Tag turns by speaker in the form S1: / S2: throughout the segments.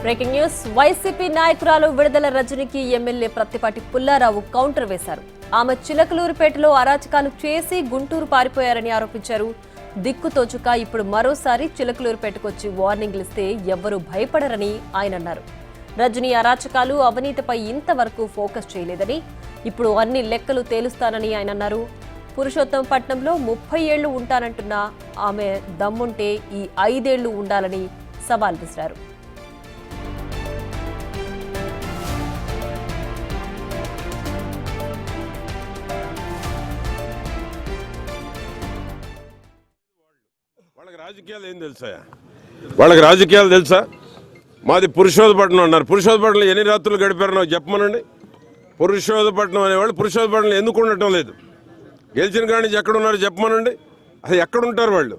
S1: Breaking news. YCP నాయకురాలు విడుదల రజనికి MLA Prathipati Pullarao counter వేశారు. ఆమె చిలకలూరుపేటలో అరాచకాలు చేసి గుంటూరు పారిపోయారని ఆరోపించారు. దిక్కుతోచుక ఇప్పుడు మరోసారి చిలకలూరుపేటకొచ్చి వార్నింగ్లు ఇస్తే ఎవ్వరూ భయపడరని ఆయన అన్నారు. రజనీ అరాచకాలు, అవినీతిపై ఇంతవరకు ఫోకస్ చేయలేదని, ఇప్పుడు అన్ని లెక్కలు తేలుస్తానని ఆయన అన్నారు. పురుషోత్తంపట్నంలో 30 ఏళ్లు ఉంటానంటున్న ఆమె దమ్ముంటే ఈ 5 ఏళ్లు ఉండాలని సవాల్ విసిరారు.
S2: వాళ్ళకి రాజకీయాలు ఏం తెలుసా? వాళ్ళకి రాజకీయాలు తెలుసా? మాది పురుషోత్తపట్నం అన్నారు. పురుషోత్తపట్నంలో ఎన్ని రాత్రులు గడిపారో నాకు చెప్పమనండి. పురుషోత్తపట్నం అనేవాళ్ళు పురుషోత్తపట్నంలో ఎందుకు ఉండటం లేదు? గెలిచిన కాడి నుంచి ఎక్కడున్నారు చెప్పమనండి. అసలు ఎక్కడుంటారు వాళ్ళు?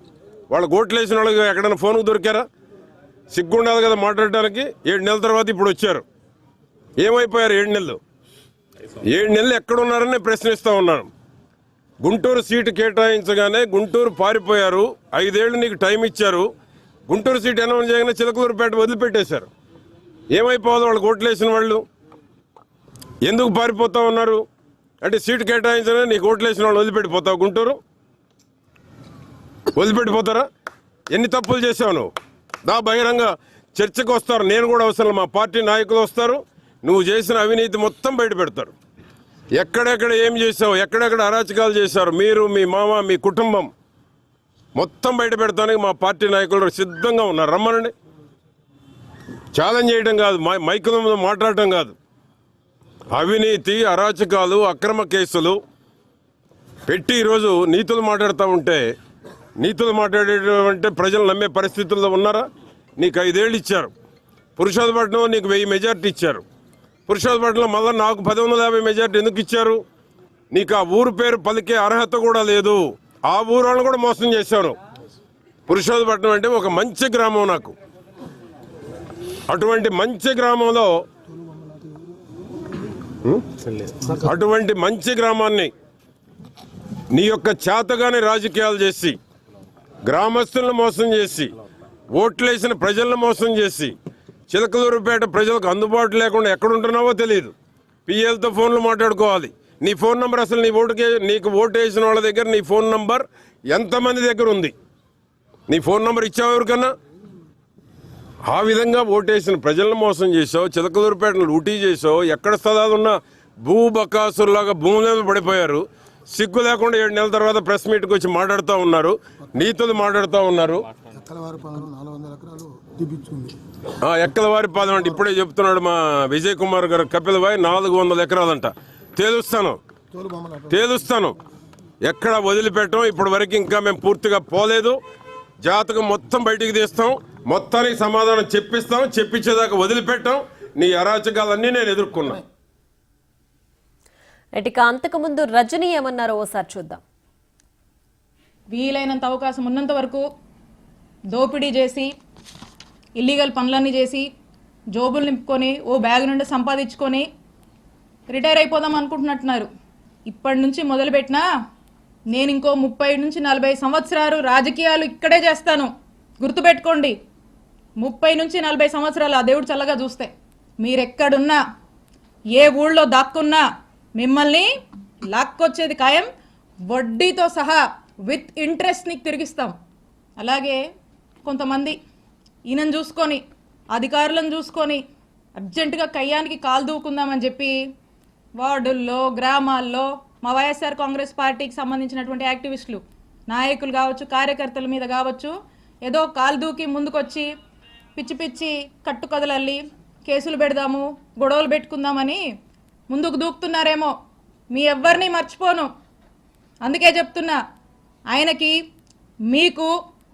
S2: వాళ్ళ ఓట్లు వేసిన వాళ్ళకి ఎక్కడైనా ఫోన్కు దొరికారా? సిగ్గుండాలి కదా మాట్లాడడానికి. 7 నెలల తర్వాత ఇప్పుడు వచ్చారు. ఏమైపోయారు 7 నెలలు? 7 నెలలు ఎక్కడున్నారని ప్రశ్నిస్తూ ఉన్నాను. గుంటూరు సీటు కేటాయించగానే గుంటూరు పారిపోయారు. 5 ఏళ్ళు నీకు టైం ఇచ్చారు. గుంటూరు సీటు అనౌన్స్ చేయగానే చిలకలూరుపేట వదిలిపెట్టేశారు. ఏమైపోదు వాళ్ళకి ఓట్లు వేసిన వాళ్ళు? ఎందుకు పారిపోతా ఉన్నారు అంటే, సీటు కేటాయించగానే నీకు ఓట్లు వేసిన వాళ్ళు వదిలిపెట్టిపోతావు? గుంటూరు వదిలిపెట్టిపోతారా? ఎన్ని తప్పులు చేసావు నువ్వు? బహిరంగ చర్చకు వస్తారు. నేను కూడా అవసరం, మా పార్టీ నాయకులు వస్తారు. నువ్వు చేసిన అవినీతి మొత్తం బయట పెడతారు. ఎక్కడెక్కడ ఏం చేసావు, ఎక్కడెక్కడ అరాచకాలు చేశారు, మీరు, మీ మామ, మీ కుటుంబం మొత్తం బయట పెడతానికి మా పార్టీ నాయకులు సిద్ధంగా ఉన్నారు. రమ్మనండి. ఛాలెంజ్ చేయడం కాదు, మైకుల మీద మాట్లాడటం కాదు. అవినీతి, అరాచకాలు, అక్రమ కేసులు పెట్టి ఈరోజు నీతులు మాట్లాడుతూ ఉంటే, నీతులు మాట్లాడేటంటే ప్రజలు నమ్మే పరిస్థితుల్లో ఉన్నారా? నీకు 5 ఏళ్ళు ఇచ్చారు. పురుషోత్తపట్నం నీకు 1000 మెజార్టీ ఇచ్చారు. పురుషోత్తపట్నంలో మళ్ళీ నాకు 1150 మెజార్టీ ఎందుకు ఇచ్చారు? నీకు ఆ ఊరు పేరు పలికే అర్హత కూడా లేదు. ఆ ఊరు వాళ్ళని కూడా మోసం చేశాను. పురుషోత్తపట్నం అంటే ఒక మంచి గ్రామం నాకు. అటువంటి మంచి గ్రామంలో, అటువంటి మంచి గ్రామాన్ని నీ యొక్క చేతగానే రాజకీయాలు చేసి, గ్రామస్తులను మోసం చేసి, ఓట్లేసిన ప్రజలను మోసం చేసి, చిలకలూరుపేట ప్రజలకు అందుబాటు లేకుండా ఎక్కడుంటున్నావో తెలియదు. పిఎల్తో ఫోన్లు మాట్లాడుకోవాలి. నీ ఫోన్ నంబర్ అసలు నీకు ఓటు వేసిన వాళ్ళ దగ్గర నీ ఫోన్ నంబర్ ఎంతమంది దగ్గర ఉంది? నీ ఫోన్ నంబర్ ఇచ్చావు ఎవరికన్నా? ఆ విధంగా ఓటేసిన ప్రజలను మోసం చేసావు. చిలకలూరుపేటను లూటీ చేసావు. ఎక్కడ స్థలాలు ఉన్నా భూబకాసుల్లాగా భూమి మీద పడిపోయారు. సిగ్గు లేకుండా 7 నెలల తర్వాత ప్రెస్ మీట్కి వచ్చి మాట్లాడుతూ ఉన్నారు, నీతులు మాట్లాడుతూ ఉన్నారు. ఎక్కలవారిపాలెం అంటే ఇప్పుడే చెప్తున్నాడు మా విజయ్ కుమార్ గారు, కపిలవాయి 400 ఎకరాలంట. తేలుస్తాను. ఎక్కడ వదిలిపెట్టం. ఇప్పటి వరకు ఇంకా మేము పూర్తిగా పోలేదు. జాతకం మొత్తం బయటికి తీస్తాం. మొత్తానికి సమాధానం చెప్పిస్తాం. చెప్పించేదాకా వదిలిపెట్టాం. నీ అరాచకాలన్నీ నేను ఎదుర్కొన్నా.
S1: ఇక అంతకుముందు రజనీ ఏమన్నారో ఓసారి చూద్దాం.
S3: వీలైనంత అవకాశం ఉన్నంత వరకు దోపిడీ చేసి, ఇల్లీగల్ పనులన్నీ చేసి, జోబులు నింపుకొని, ఓ బ్యాగ్ నుండి సంపాదించుకొని రిటైర్ అయిపోదాం అనుకుంటున్నట్టున్నారు. ఇప్పటి నుంచి మొదలుపెట్టినా నేను ఇంకో 30 నుంచి 40 సంవత్సరాలు రాజకీయాలు ఇక్కడే చేస్తాను. గుర్తుపెట్టుకోండి. 30 నుంచి 40 సంవత్సరాలు ఆ దేవుడు చల్లగా చూస్తే, మీరెక్కడున్నా, ఏ ఊళ్ళో దాక్కున్నా మిమ్మల్ని లాక్కొచ్చేది ఖాయం. వడ్డీతో సహా విత్ ఇంట్రెస్ట్ నీకు తిరిగిస్తాం. అలాగే కొంతమంది ఈయనను చూసుకొని, అధికారులను చూసుకొని అర్జెంటుగా కయ్యానికి కాలు దూకుందామని చెప్పి వార్డుల్లో, గ్రామాల్లో మా వైఎస్ఆర్ కాంగ్రెస్ పార్టీకి సంబంధించినటువంటి యాక్టివిస్టులు, నాయకులు కావచ్చు, కార్యకర్తల మీద కావచ్చు, ఏదో కాలు దూకి ముందుకొచ్చి పిచ్చి పిచ్చి కట్టుకథలల్లి కేసులు పెడదాము, గొడవలు పెట్టుకుందామని ముందుకు దూకుతున్నారేమో. మీ ఎవ్వరిని మర్చిపోను. అందుకే చెప్తున్నా, ఆయనకి, మీకు,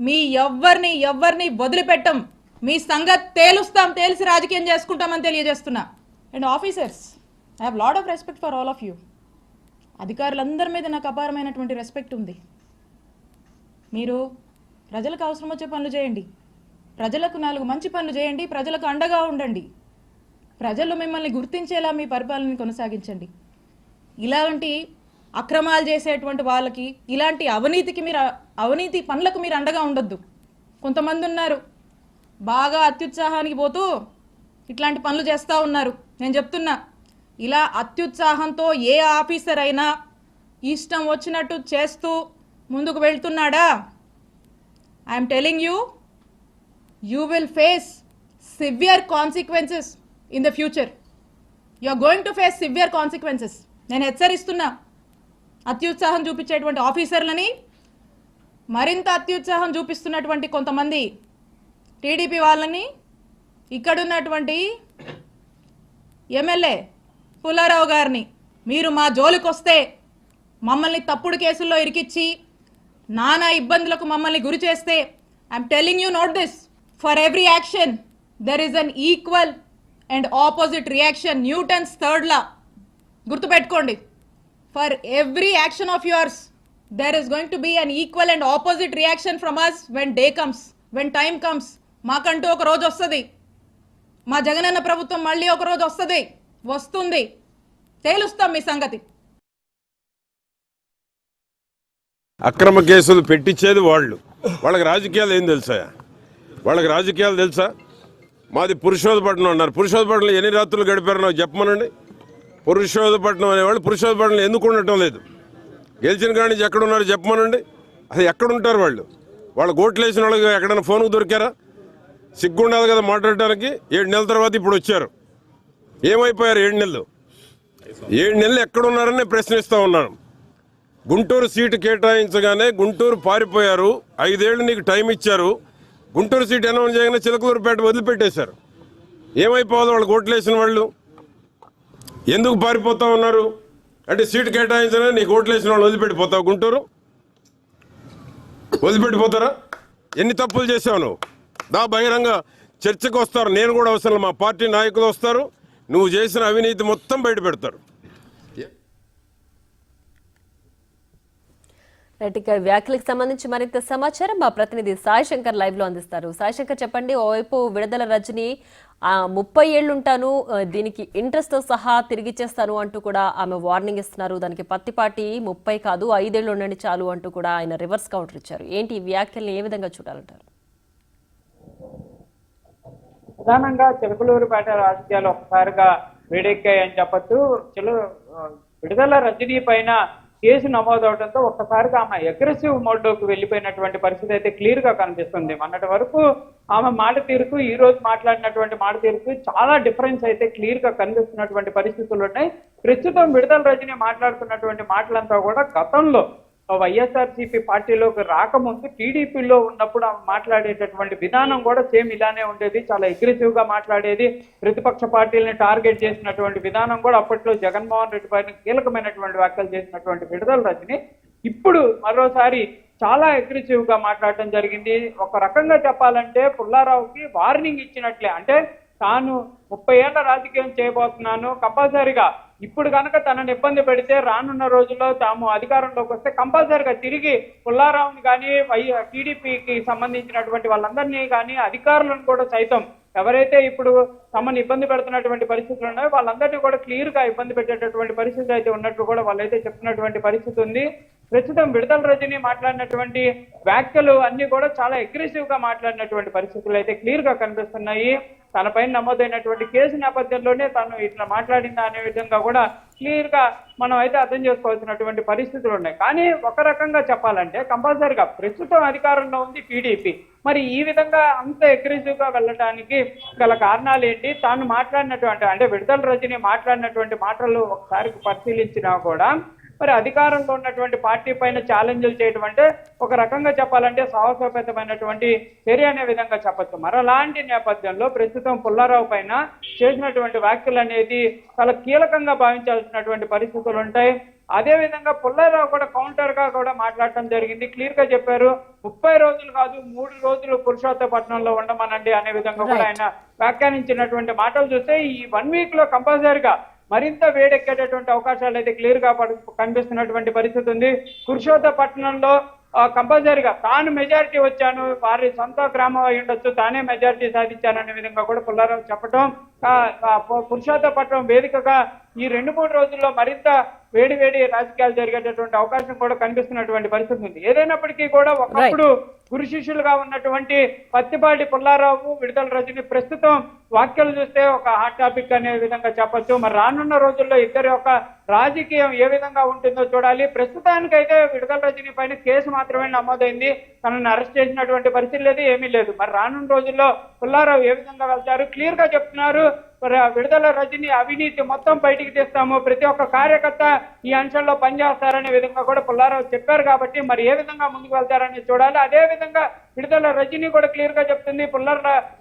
S3: మీ ఎవ్వరిని వదిలిపెట్టం. మీ సంగతి తేలుస్తాం, తేల్చి రాజకీయం చేసుకుంటామని తెలియజేస్తున్నా. And officers, I have lot of respect for all of you. అధికారులందరి మీద నాకు అపారమైనటువంటి రెస్పెక్ట్ ఉంది. మీరు ప్రజలకు అవసరం వచ్చే పనులు చేయండి, ప్రజలకు 4 మంచి పనులు చేయండి, ప్రజలకు అండగా ఉండండి, ప్రజలు మిమ్మల్ని గుర్తించేలా మీ పరిపాలనని కొనసాగించండి. ఇలాంటి అక్రమాలు చేసేటువంటి వాళ్ళకి, ఇలాంటి అవినీతి పనులకు మీరు అండగా ఉండొద్దు. కొంతమంది ఉన్నారు బాగా అత్యుత్సాహానికి పోతూ ఇట్లాంటి పనులు చేస్తూ ఉన్నారు. నేను చెప్తున్నా, ఇలా అత్యుత్సాహంతో ఏ ఆఫీసర్ అయినా ఇష్టం వచ్చినట్టు చేస్తూ ముందుకు వెళ్తున్నాడా? I'm telling you will face severe consequences in the future. You are going to face severe consequences. నేను హెచ్చరిస్తున్నా అత్యుత్సాహం చూపించేటువంటి ఆఫీసర్లని, మరింత అత్యుత్సాహం చూపిస్తున్నటువంటి కొంతమంది టీడీపీ వాళ్ళని, ఇక్కడున్నటువంటి ఎమ్మెల్యే పుల్లారావు గారిని, మీరు మా జోలికి వస్తే మమ్మల్ని తప్పుడు కేసుల్లో ఇరికిచ్చి నానా ఇబ్బందులకు మమ్మల్ని గురి చేస్తే, I'm telling you note this, for every action there is an equal and opposite reaction. Newton's third law గుర్తుపెట్టుకోండి. For every action of yours there is going to be an equal and opposite reaction from us when day comes, when time comes. మాకంటూ ఒక రోజు వస్తుంది, మా జగనన్న ప్రభుత్వం మళ్ళీ ఒక రోజు వస్తుంది, తేలుస్తాం మీ సంగతి.
S2: అక్రమ కేసులు పెట్టించేది వాళ్ళకి రాజకీయాలు ఏం తెలుసా? వాళ్ళకి రాజకీయాలు తెలుసా? మాది పురుషోత్తపట్నం అన్నారు. పురుషోత్తపట్నంలో ఎన్ని రాత్రులు గడిపారో నాకు చెప్పమనండి. పురుషోత్తపట్నం అనేవాళ్ళు పురుషోత్తపట్నంలో ఎందుకు ఉండటం లేదు? గెలిచిన కాడి నుంచి ఎక్కడున్నారు చెప్పమనండి. అసలు ఎక్కడుంటారు వాళ్ళు ఓట్లు వేసిన వాళ్ళకి ఎక్కడైనా ఫోన్కు దొరికారా? సిగ్గుండాలి కదా మాట్లాడటానికి. 7 నెలల తర్వాత ఇప్పుడు వచ్చారు. ఏమైపోయారు 7 నెలలు? 7 నెలలు ఎక్కడున్నారని ప్రశ్నిస్తూ ఉన్నాను. గుంటూరు సీటు కేటాయించగానే గుంటూరు పారిపోయారు. 5 ఏళ్ళు నీకు టైం ఇచ్చారు. గుంటూరు సీటు అనౌన్స్ చేయగానే చిలకలూరుపేట వదిలిపెట్టేశారు. ఏమైపోవాలి వాళ్ళకి ఓట్లు వేసిన వాళ్ళు? ఎందుకు పారిపోతా ఉన్నారు అంటే, సీటు కేటాయించగానే నీకు ఓట్లు వేసిన వాళ్ళు వదిలిపెట్టిపోతావు? గుంటూరు వదిలిపెట్టిపోతారా? ఎన్ని తప్పులు చేసావు నువ్వు? బహిరంగ చర్చకు వస్తారు. నేను కూడా అవసరం, మా పార్టీ నాయకులు వస్తారు. నువ్వు చేసిన అవినీతి మొత్తం బయట పెడతారు.
S1: రైట్, వ్యాఖ్యలకు సంబంధించి మరింత సమాచారం మా ప్రతినిధి సాయి శంకర్ లైవ్ లో అందిస్తారు. సాయి శంకర్, చెప్పండి. ఓవైపు విడుదల రజని 30 ఏళ్ళు ఉంటాను, దీనికి ఇంట్రెస్ట్ తో సహా తిరిగిచ్చేస్తాను అంటూ కూడా ఆమె వార్నింగ్ ఇస్తున్నారు. దానికి పత్తిపాటి 30 కాదు 5 ఏళ్ళు ఉండండి చాలు అంటూ కూడా ఆయన రివర్స్ కౌంటర్ ఇచ్చారు. ఏంటి ఈ వ్యాఖ్యల్ని ఏ విధంగా చూడాలంటారు?
S4: ప్రధానంగా చిలకలూరుపేట రాజకీయాలు ఒక్కసారిగా వేడెక్కాయని చెప్పొచ్చు. విడుదల రజనీ పైన కేసు నమోదవడంతో ఒక్కసారిగా ఆమె అగ్రెసివ్ మోడ్లోకి వెళ్ళిపోయినటువంటి పరిస్థితి అయితే క్లియర్ గా కనిపిస్తుంది. మొన్నటి వరకు ఆమె మాట తీరుకు ఈ రోజు మాట్లాడినటువంటి మాట తీరుకు చాలా డిఫరెన్స్ అయితే క్లియర్ గా కనిపిస్తున్నటువంటి పరిస్థితులు ఉన్నాయి. ప్రస్తుతం విడుదల రజనీ మాట్లాడుతున్నటువంటి మాటలంతా కూడా గతంలో వైఎస్ఆర్సీపీ పార్టీలోకి రాకముందు టీడీపీలో ఉన్నప్పుడు ఆమె మాట్లాడేటటువంటి విధానం కూడా సేమ్ ఇలానే ఉండేది. చాలా అగ్రెసివ్ గా మాట్లాడేది. ప్రతిపక్ష పార్టీలని టార్గెట్ చేసినటువంటి విధానం కూడా అప్పట్లో జగన్మోహన్ రెడ్డి పైన కీలకమైనటువంటి వ్యాఖ్యలు చేసినటువంటి విడుదల రజని ఇప్పుడు మరోసారి చాలా అగ్రెసివ్ గా మాట్లాడటం జరిగింది. ఒక రకంగా చెప్పాలంటే పుల్లారావుకి వార్నింగ్ ఇచ్చినట్లే. అంటే తాను 30 ఏళ్ల రాజకీయం చేయబోతున్నాను, కంపల్సరీగా ఇప్పుడు కనుక తనను ఇబ్బంది పెడితే రానున్న రోజుల్లో తాము అధికారంలోకి వస్తే కంపల్సరీగా తిరిగి పుల్లారావుని కానీ టీడీపీకి సంబంధించినటువంటి వాళ్ళందరినీ కానీ అధికారులను కూడా సైతం ఎవరైతే ఇప్పుడు తమను ఇబ్బంది పెడుతున్నటువంటి పరిస్థితులు ఉన్నాయో వాళ్ళందరినీ కూడా క్లియర్ గా ఇబ్బంది పెట్టేటటువంటి పరిస్థితి అయితే ఉన్నట్లు కూడా వాళ్ళైతే చెప్తున్నటువంటి పరిస్థితి ఉంది. ప్రస్తుతం విడుదల రజనీ మాట్లాడినటువంటి వ్యాఖ్యలు అన్ని కూడా చాలా అగ్రెసివ్ గా మాట్లాడినటువంటి పరిస్థితులు అయితే క్లియర్ గా కనిపిస్తున్నాయి. తనపైన నమోదైనటువంటి కేసు నేపథ్యంలోనే తను ఇట్లా మాట్లాడిందా అనే విధంగా కూడా క్లియర్ గా మనం అయితే అర్థం చేసుకోవాల్సినటువంటి పరిస్థితులు ఉన్నాయి. కానీ ఒక రకంగా చెప్పాలంటే కంపల్సరీగా ప్రస్తుతం అధికారంలో ఉంది టీడీపీ. మరి ఈ విధంగా అంత అగ్రెసివ్ గా వెళ్ళడానికి గల కారణాలు ఏంటి? తాను మాట్లాడినటువంటి అంటే విడుదల రజనీ మాట్లాడినటువంటి మాటలు ఒకసారి పరిశీలించినా కూడా మరి అధికారంలో ఉన్నటువంటి పార్టీ పైన ఛాలెంజ్లు చేయడం అంటే ఒక రకంగా చెప్పాలంటే సాహసోపేతమైనటువంటి చర్య అనే విధంగా చెప్పచ్చు. మరలాంటి నేపథ్యంలో ప్రస్తుతం పుల్లారావు పైన చేసినటువంటి వ్యాఖ్యలు అనేది చాలా కీలకంగా భావించాల్సినటువంటి పరిస్థితులు ఉంటాయి. అదే విధంగా పుల్లారావు కూడా కౌంటర్ గా కూడా మాట్లాడటం జరిగింది. క్లియర్ గా చెప్పారు, 30 రోజులు కాదు 3 రోజులు పురుషోత్తపట్నంలో ఉండమనండి అనే విధంగా కూడా ఆయన వ్యాఖ్యానించినటువంటి మాటలు చూస్తే ఈ 1 వీక్ లో కంపల్సరీగా మరింత వేడెక్కేటటువంటి అవకాశాలు అయితే క్లియర్ గా కనిపిస్తున్నటువంటి పరిస్థితి ఉంది. పురుషోత్తపట్నంలో కంపల్సరీగా తాను మెజారిటీ వచ్చాను, వారి సొంత గ్రామం అయి ఉండొచ్చు, తానే మెజారిటీ సాధించాననే విధంగా కూడా పుల్లారావు చెప్పడం, పురుషోత్తపట్నం వేదికగా ఈ 2-3 రోజుల్లో మరింత వేడి రాజకీయాలు జరిగేటటువంటి అవకాశం కూడా కనిపిస్తున్నటువంటి పరిస్థితి ఉంది. ఏదైనప్పటికీ కూడా ఒకప్పుడు గురు శిష్యులుగా ఉన్నటువంటి పత్తిపాటి పుల్లారావు, విడుదల రజని ప్రస్తుతం వ్యాఖ్యలు చూస్తే ఒక హాట్ టాపిక్ అనే విధంగా చెప్పొచ్చు. మరి రానున్న రోజుల్లో ఇద్దరి యొక్క రాజకీయం ఏ విధంగా ఉంటుందో చూడాలి. ప్రస్తుతానికైతే విడుదల రజని పైన కేసు మాత్రమే నమోదైంది, తనని అరెస్ట్ చేసినటువంటి పరిస్థితి లేదు, ఏమీ లేదు. మరి రానున్న రోజుల్లో పుల్లారావు ఏ విధంగా వెళ్తారు? క్లియర్ గా చెప్తున్నారు, విడుదల రజని అవినీతి మొత్తం బయటికి తీస్తాము, ప్రతి ఒక్క కార్యకర్త ఈ అంశంలో పనిచేస్తారనే విధంగా కూడా పుల్లారావు చెప్పారు. కాబట్టి మరి ఏ విధంగా ముందుకు వెళ్తారని చూడాలి. అదే విధంగా విడుదల రజని కూడా క్లియర్ గా చెప్తుంది,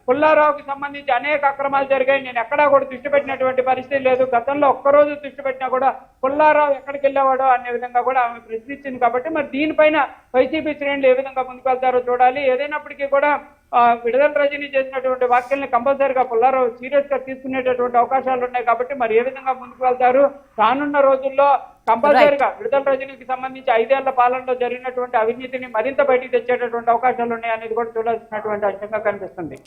S4: పుల్లారావుకి సంబంధించి అనేక అక్రమాలు జరిగాయి, నేను ఎక్కడా కూడా దృష్టి పెట్టినటువంటి పరిస్థితి లేదు, గతంలో ఒక్కరోజు దృష్టి పెట్టినా కూడా పుల్లారావు ఎక్కడికి వెళ్ళేవాడో అనే విధంగా కూడా ఆమె ప్రశ్నించింది. కాబట్టి మరి దీనిపైన వైసీపీ శ్రేణులు ఏ విధంగా ముందుకు వెళ్తారో చూడాలి. ఏదైనప్పటికీ కూడా విడుదల రజని చేసినటువంటి వ్యాఖ్యల్ని కంపల్సరీగా పుల్లారావు సీరియస్ గా తీసుకునేటటువంటి అవకాశాలు ఉన్నాయి. కాబట్టి మరి ఏ విధంగా ముందుకు వెళ్తారు? రానున్న రోజుల్లో కంపల్సరీగా విడుదల రజనికి సంబంధించి 5 ఏళ్ల పాలనలో జరిగినటువంటి అవినీతిని మరింత బయటికి తెచ్చేటటువంటి అవకాశాలు ఉన్నాయి అనేది కూడా చూడాల్సినటువంటి అంశంగా కనిపిస్తుంది.